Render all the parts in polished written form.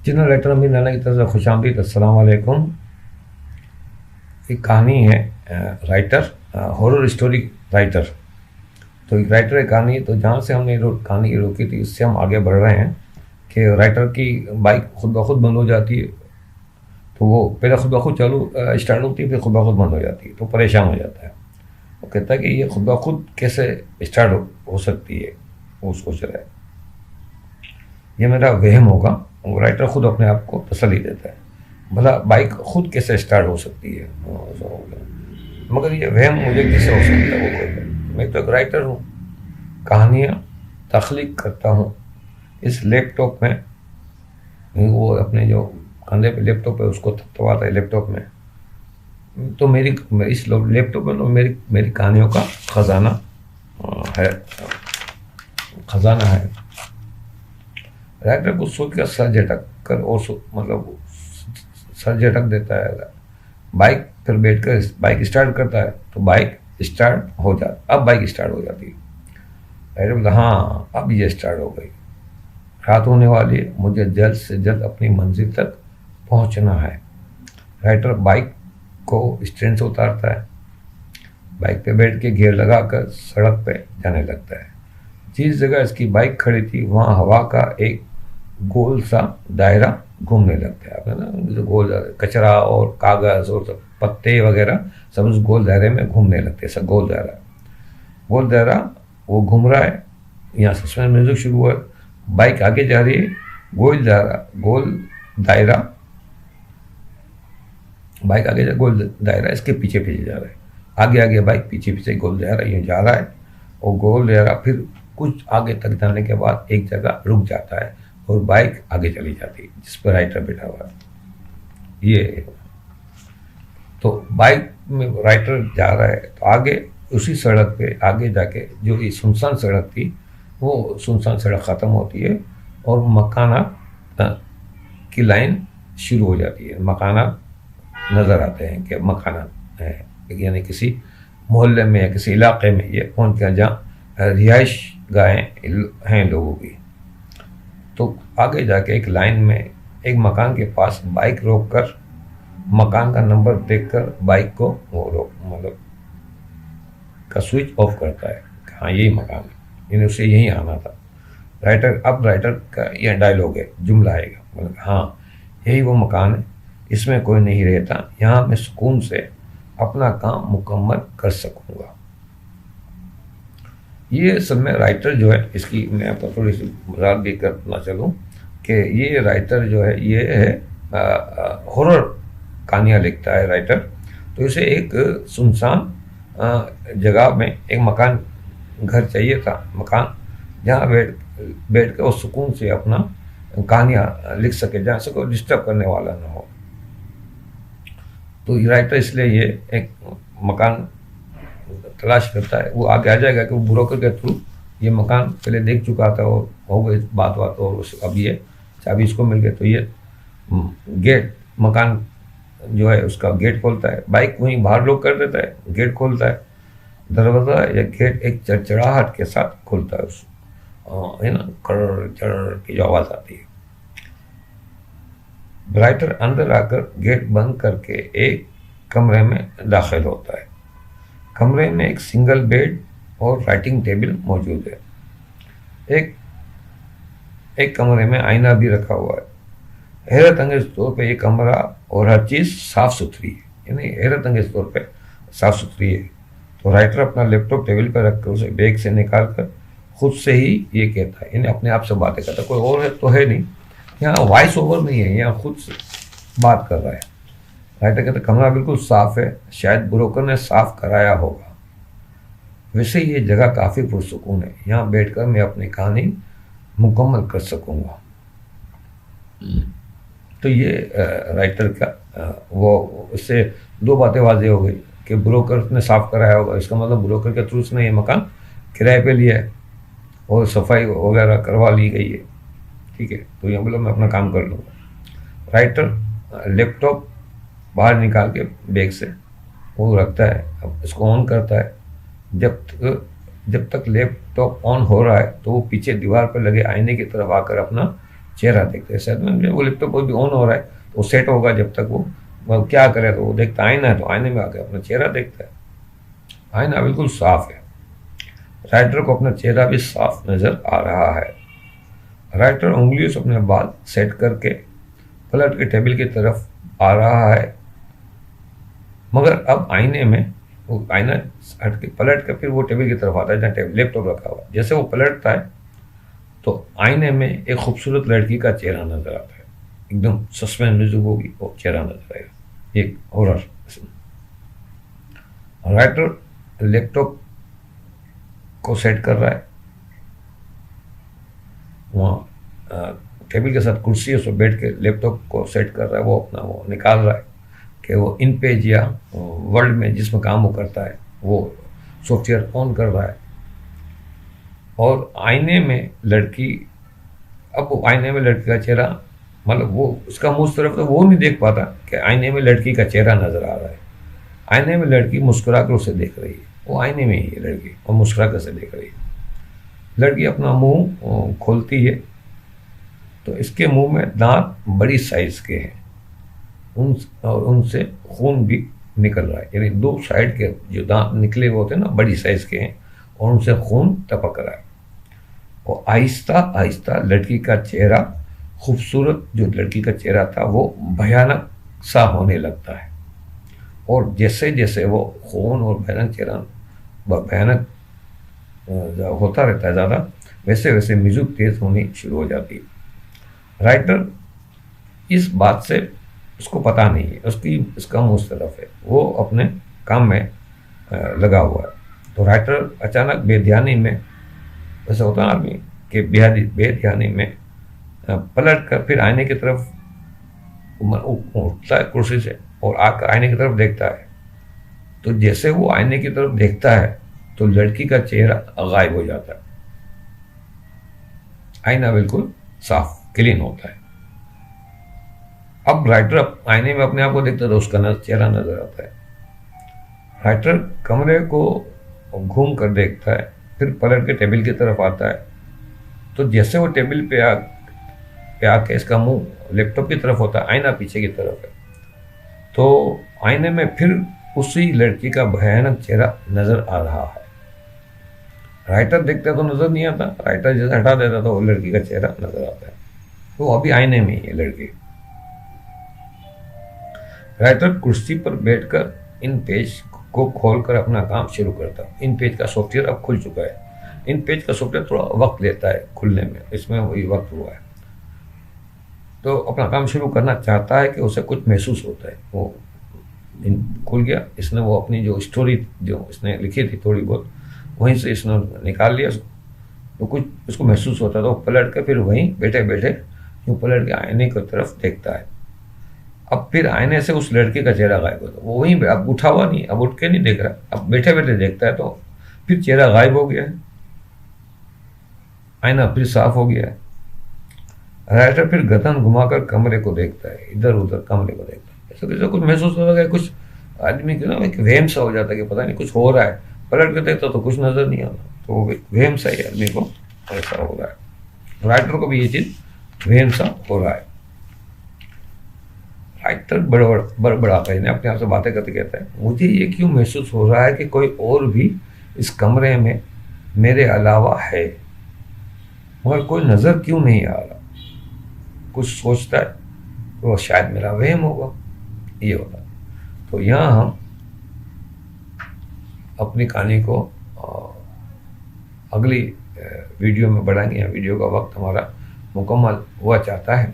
General writer अमीर नाना की तरफ से खुशामदीद। अस्सलाम वालेकुम। एक कहानी है, राइटर, हॉरर स्टोरी राइटर। तो एक राइटर है कहानी, तो जहाँ से हमने कहानी की रोकी थी उससे हम आगे बढ़ रहे हैं कि राइटर की बाइक खुद ब खुद बंद हो जाती है। तो वो पहले खुद ब खुद स्टार्ट होती है, फिर खुद ब खुद बंद हो जाती है, तो परेशान हो जाता है। वो कहता है कि ये खुद ब खुद कैसे स्टार्ट हो सकती है। वो सोच रहा है ये मेरा वहम होगा। वो राइटर खुद अपने आप को तसल्ली देता है, भला बाइक खुद कैसे स्टार्ट हो सकती है। मगर ये वहम मुझे कैसे हो सकता है। वो कोई, मैं तो एक राइटर हूँ, कहानियाँ तख्लीक करता हूँ इस लैपटॉप में। वो अपने जो कंधे पे लैपटॉप है उसको थपथपाता है लैपटॉप में। तो मेरी इस लैपटॉप में तो मेरी मेरी कहानियों का खजाना है, खजाना है। राइटर को सोच कर सर झटक कर और मतलब सर झटक देता है। बाइक फिर बैठ कर बाइक स्टार्ट करता है, तो बाइक स्टार्ट हो जाती, अब बाइक स्टार्ट हो जाती है। राइटर बोला हाँ अब ये स्टार्ट हो गई। रात होने वाली है, मुझे जल्द से जल्द अपनी मंजिल तक पहुंचना है। राइटर बाइक को स्टैंड से उतारता है, बाइक पे बैठ के गियर लगाकर सड़क पे जाने लगता है। जिस जगह इसकी बाइक खड़ी थी वहाँ हवा का एक गोल सा दायरा घूमने लगता है। आपने ना जो गोल कचरा और कागज और सब पत्ते वगैरह सब उस गोल दायरे में घूमने लगते हैं। सब गोल दायरा वो घूम रहा है। यहाँ सस्पेंस म्यूजिक शुरू हुआ, बाइक आगे जा रही है, गोल दायरा बाइक आगे जा, गोल दायरा इसके पीछे पीछे जा रहा है। आगे आगे बाइक, पीछे पीछे गोल दायरा यूँ जा रहा है। और गोल दायरा फिर कुछ आगे तक जाने के बाद एक जगह रुक जाता है और बाइक आगे चली जाती है जिस पर राइटर बैठा हुआ है। ये तो बाइक में राइटर जा रहा है, तो आगे उसी सड़क पे आगे जाके जो ये सुनसान सड़क थी वो सुनसान सड़क ख़त्म होती है और मकानात की लाइन शुरू हो जाती है। मकानात नज़र आते हैं कि मकानात है, यानी किसी मोहल्ले में या किसी इलाके में ये पहुँच गया जहाँ रिहाइश गाहें हैं लोगों की। तो आगे जाके एक लाइन में एक मकान के पास बाइक रोक कर मकान का नंबर देखकर बाइक को वो रोक मतलब का स्विच ऑफ करता है। हाँ यही मकान है, यानी उसे यहीं आना था। राइटर का यह डायलॉग है, जुमला आएगा, मतलब हाँ यही वो मकान है, इसमें कोई नहीं रहता, यहाँ मैं सुकून से अपना काम मुकम्मल कर सकूँगा। ये सब में राइटर जो है, इसकी मैं आपको थोड़ी सी मजाक भी करना चलूँ कि ये राइटर जो है ये है हॉरर कहानियाँ लिखता है राइटर। तो इसे एक सुनसान जगह में एक मकान घर चाहिए था, मकान जहाँ बैठ कर वो सुकून से अपना कहानियाँ लिख सके, जहाँ से कोई डिस्टर्ब करने वाला ना हो। तो ये राइटर इसलिए ये एक मकान तलाश करता है। वो आगे आ जाएगा कि वो ब्रोकर के थ्रू ये मकान पहले देख चुका था और हो गई बात और अब ये चाबी इसको मिल गई। तो ये गेट, मकान जो है उसका गेट खोलता है, बाइक वहीं बाहर लोग कर देता है, गेट खोलता है, दरवाज़ा या गेट एक चड़चड़ाहट के साथ खुलता है, उस है ना कड़ चढ़ की जो आवाज़ आती है। राइटर अंदर आकर गेट बंद करके एक कमरे में दाखिल होता है। कमरे में एक सिंगल बेड और राइटिंग टेबल मौजूद है। एक कमरे में आईना भी रखा हुआ है। हैरत अंगेज तौर पे ये कमरा और हर चीज़ साफ़ सुथरी है, यानी हैरत अंगेज तौर पे साफ़ सुथरी है। तो राइटर अपना लैपटॉप टेबल पर रखकर उसे बैग से निकाल कर खुद से ही ये कहता है, यानी अपने आप से बातें करता है, कोई और है तो है नहीं, यहाँ वॉइस ओवर नहीं है, यहाँ खुद से बात कर रहा है। राइटर कहता है कमरा बिल्कुल साफ़ है, शायद ब्रोकर ने साफ़ कराया होगा। वैसे ये जगह काफ़ी पुरसुकून है, यहाँ बैठकर मैं अपनी कहानी मुकम्मल कर सकूँगा। तो ये राइटर का वो इससे दो बातें वाज़ेह हो गई कि ब्रोकर ने साफ़ कराया होगा, इसका मतलब ब्रोकर के थ्रू उसने ये मकान किराए पे लिया है और सफाई वगैरह करवा ली गई है। ठीक है, तो यहाँ बोला मैं अपना काम कर लूँगा। राइटर लैपटॉप बाहर निकाल के बैग से वो रखता है, अब इसको ऑन करता है। जब तक लैपटॉप ऑन हो रहा है तो वो पीछे दीवार पर लगे आईने की तरफ आकर अपना चेहरा देखते हैं। शायद में वो लैपटॉप भी ऑन हो रहा है तो वो सेट होगा, जब तक वो क्या करे तो वो देखता आईना है तो आईने में आके अपना चेहरा देखता है। आईना बिल्कुल साफ है, राइटर को अपना चेहरा भी साफ नजर आ रहा है। राइटर उंगलियों से अपने बाल सेट करके पलट के टेबल की तरफ आ रहा है, मगर अब आईने में वो आईना हट के पलट कर फिर वो टेबल की तरफ आता है जहाँ लैपटॉप रखा हुआ है। जैसे वो पलटता है तो आईने में एक खूबसूरत लड़की का चेहरा नजर आता है, एकदम सस्पेंस म्यूजिक होगी, वो चेहरा नजर आएगा, एक हॉरर। राइटर लैपटॉप को सेट कर रहा है, वहाँ टेबल के साथ कुर्सी से बैठ के लैपटॉप को सेट कर रहा है। वो अपना वो निकाल रहा है कि वो इन पेज या वर्ल्ड में जिसमें काम वो करता है वो सॉफ्टवेयर ऑन कर रहा है। और आईने में लड़की, अब वो आईने में लड़की का चेहरा, मतलब वो उसका मुंह उस तरफ तो वो नहीं देख पाता कि आईने में लड़की का चेहरा नजर आ रहा है। आईने में लड़की मुस्कुरा कर उसे देख रही है, वो आईने में ही है लड़की और मुस्कुरा कर उसे देख रही है। लड़की अपना मुंह खोलती है तो इसके मुंह में दांत बड़ी साइज के हैं, और उनसे खून भी निकल रहा है, यानी दो साइड के जो दांत निकले हुए होते हैं ना बड़ी साइज के हैं और उनसे खून टपक रहा है। और आहिस्ता आहिस्ता लड़की का चेहरा, खूबसूरत जो लड़की का चेहरा था वो भयानक सा होने लगता है। और जैसे जैसे वो खून और भयानक चेहरा भयानक होता रहता है ज़्यादा, वैसे वैसे म्यूजिक तेज होनी शुरू हो जाती है। राइटर इस बात से उसको पता नहीं है, इसका मुंह उस तरफ है, वो अपने काम में लगा हुआ है। तो राइटर अचानक बेध्यानी में, ऐसा होता है आदमी कि बेध्यानी में पलट कर फिर आईने की तरफ उठता है कुर्सी से और आकर आईने की तरफ देखता है। तो जैसे वो आईने की तरफ देखता है तो लड़की का चेहरा गायब हो जाता है, आईना बिल्कुल साफ क्लीन होता है। अब राइटर आईने में अपने आप को देखता है तो उसका चेहरा नजर आता है। राइटर कमरे को घूम कर देखता है, फिर पलट के टेबल की तरफ आता है। तो जैसे वो टेबल पे आके इसका मुंह लैपटॉप की तरफ होता है, आईना पीछे की तरफ है, तो आईने में फिर उसी लड़की का भयानक चेहरा नजर आ रहा है। राइटर देखता तो नजर नहीं आता, राइटर जैसे हटा देता तो वो लड़की का चेहरा नजर आता है, तो अभी आईने में ही है लड़की। राइटर कुर्सी पर बैठकर इन पेज को खोलकर अपना काम शुरू करता। इन पेज का सॉफ्टवेयर अब खुल चुका है। इन पेज का सॉफ्टवेयर थोड़ा वक्त लेता है खुलने में, इसमें वही वक्त हुआ है। तो अपना काम शुरू करना चाहता है कि उसे कुछ महसूस होता है। वो खुल गया, इसने वो अपनी जो स्टोरी जो इसने लिखी थी थोड़ी बहुत वहीं से इसने निकाल लिया, तो कुछ उसको महसूस होता था। वो पलट कर फिर वहीं बैठे बैठे यूँ पलट के आईने की तरफ देखता है। अब फिर आईने से उस लड़के का चेहरा गायब होता है, वो वहीं अब उठा हुआ नहीं, अब उठ के नहीं देख रहा, अब बैठे बैठे देखता है तो फिर चेहरा गायब हो गया है, आईना फिर साफ हो गया है। राइटर फिर गर्दन घुमाकर कमरे को देखता है, इधर उधर कमरे को देखता है, ऐसा कैसे कुछ महसूस होता है, कुछ आदमी के ना एक वहम सा हो जाता है कि पता नहीं कुछ हो रहा है। पलट के देखता तो कुछ नजर नहीं आता, तो वो वहम सा ही आदमी को ऐसा हो रहा है। राइटर को भी ये चीज वहम सा हो रहा है। राइटर बड़बड़ाता है, अपने आप से बातें करते कहता है, मुझे ये क्यों महसूस हो रहा है कि कोई और भी इस कमरे में मेरे अलावा है, मगर कोई नजर क्यों नहीं आ रहा। कुछ सोचता है तो शायद मेरा वहम होगा, ये होता है। तो यहाँ हम अपनी कहानी को अगली वीडियो में बढ़ाएंगे। यहाँ वीडियो का वक्त हमारा मुकम्मल हुआ चाहता है।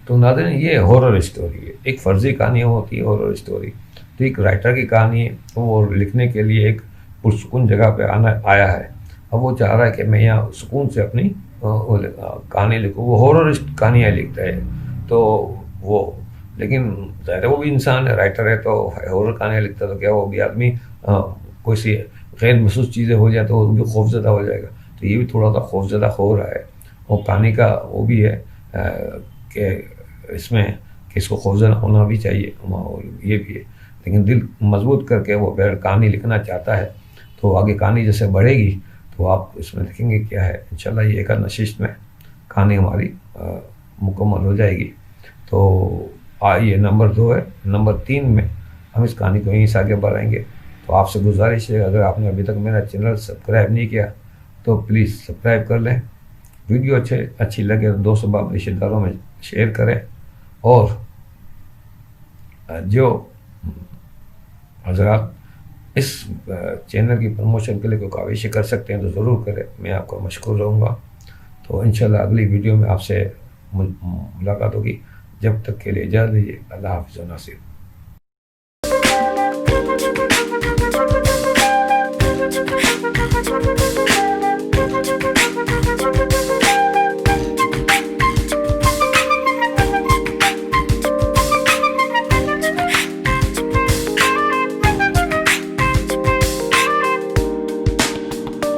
तो नाज़रीन, ये हॉरर स्टोरी है, एक फर्जी कहानी होती है हॉरर स्टोरी। तो एक राइटर की कहानी है, वो लिखने के लिए एक पुरसुकून जगह पे आया है। अब वो चाह रहा है कि मैं यहाँ सुकून से अपनी कहानी लिखूँ। वो हॉरर कहानियाँ लिखता है, तो वो लेकिन ज़ाहिर है वो भी इंसान है, राइटर है, तो हॉरर कहानियाँ लिखता है तो क्या वो भी आदमी कोई सी गैर महसूस चीज़ें हो जाए तो वो भी खौफजदा हो जाएगा। तो ये भी थोड़ा सा खौफजदा हो रहा है। और कहानी का वो भी है कि इसमें कि इसको खौफजदा होना भी चाहिए, ये भी है। लेकिन दिल मजबूत करके वो कहानी लिखना चाहता है, तो आगे कहानी जैसे बढ़ेगी तो आप इसमें देखेंगे क्या है। इंशाल्लाह ये एक नशिस्त में कहानी हमारी मुकम्मल हो जाएगी। तो ये नंबर 2 है। नंबर 3 में हम इस कहानी को यहीं से आगे बढ़ाएंगे। तो आपसे गुजारिश है, अगर आपने अभी तक मेरा चैनल सब्सक्राइब नहीं किया तो प्लीज़ सब्सक्राइब कर लें। वीडियो अच्छी लगे तो दोस्तों बाप रिश्तेदारों में शेयर करें, और जो हजरात इस चैनल की प्रमोशन के लिए कोई काविश कर सकते हैं तो ज़रूर करें, मैं आपका मशकूर रहूँगा। तो इंशाल्लाह अगली वीडियो में आपसे मुलाकात होगी। जब तक के लिए इजाज़त दीजिए। अल्लाह हाफ़िज़ व नासिर।